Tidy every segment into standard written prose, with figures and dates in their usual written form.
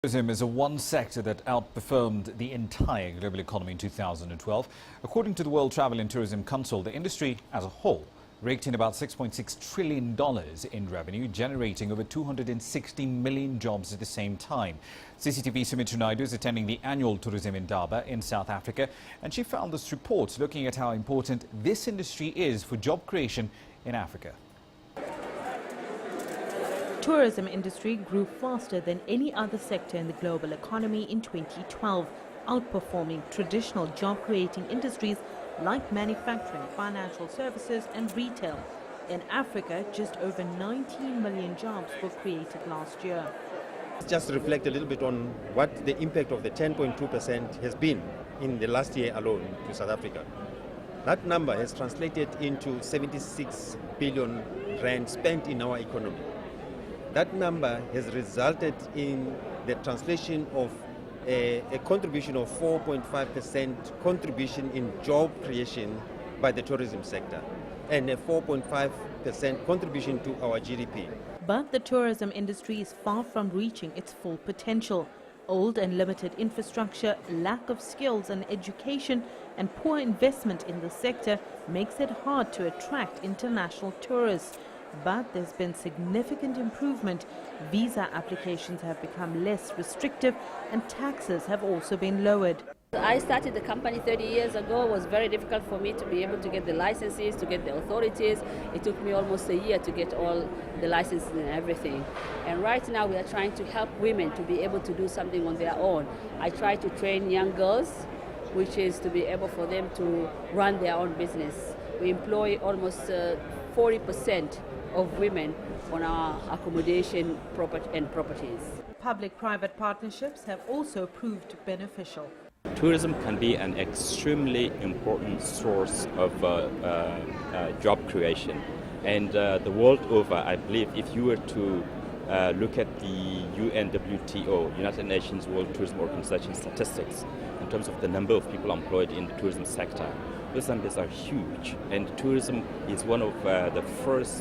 Tourism is one sector that outperformed the entire global economy in 2012. According to the World Travel and Tourism Council, the industry as a whole raked in about $6.6 trillion in revenue, generating over 260 million jobs at the same time. CCTV Sumitra Nydoo is attending the annual Tourism Indaba in South Africa, and she found this report looking at how important this industry is for job creation in Africa. Tourism industry grew faster than any other sector in the global economy in 2012, outperforming traditional job-creating industries like manufacturing, financial services and retail. In Africa, just over 19 million jobs were created last year. Just reflect a little bit on what the impact of the 10.2% has been in the last year alone to South Africa. That number has translated into 76 billion rand spent in our economy. That number has resulted in the translation of a contribution of 4.5% contribution in job creation by the tourism sector and a 4.5% contribution to our GDP. But the tourism industry is far from reaching its full potential. Old and limited infrastructure, lack of skills and education, and poor investment in the sector makes it hard to attract international tourists. But there's been significant improvement. Visa applications have become less restrictive and taxes have also been lowered. I started the company 30 years ago. It was very difficult for me to be able to get the licenses, to get the authorities. It took me almost a year to get all the licenses and everything. And right now we are trying to help women to be able to do something on their own. I try to train young girls, which is to be able for them to run their own business. We employ almost 40% of women on our accommodation and properties. Public-private partnerships have also proved beneficial. Tourism can be an extremely important source of job creation. And the world over, I believe, if you were to look at the UNWTO, United Nations World Tourism Organization statistics, in terms of the number of people employed in the tourism sector, those numbers are huge, and tourism is one of the first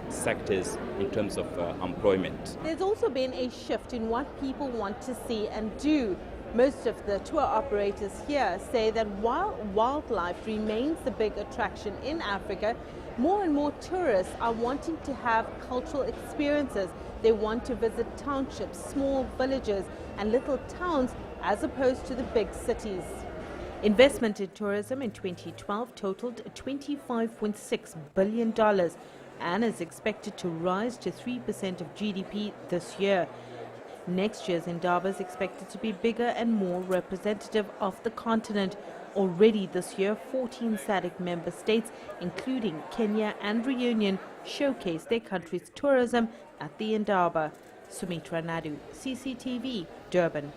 sectors in terms of employment. There's also been a shift in what people want to see and do. Most of the tour operators here say that while wildlife remains the big attraction in Africa, more and more tourists are wanting to have cultural experiences. They want to visit townships, small villages and little towns as opposed to the big cities. Investment in tourism in 2012 totaled $25.6 billion and is expected to rise to 3% of GDP this year. Next year's Indaba is expected to be bigger and more representative of the continent. Already this year, 14 SADC member states, including Kenya and Reunion, showcased their country's tourism at the Indaba. Sumitra Nydoo, CCTV, Durban.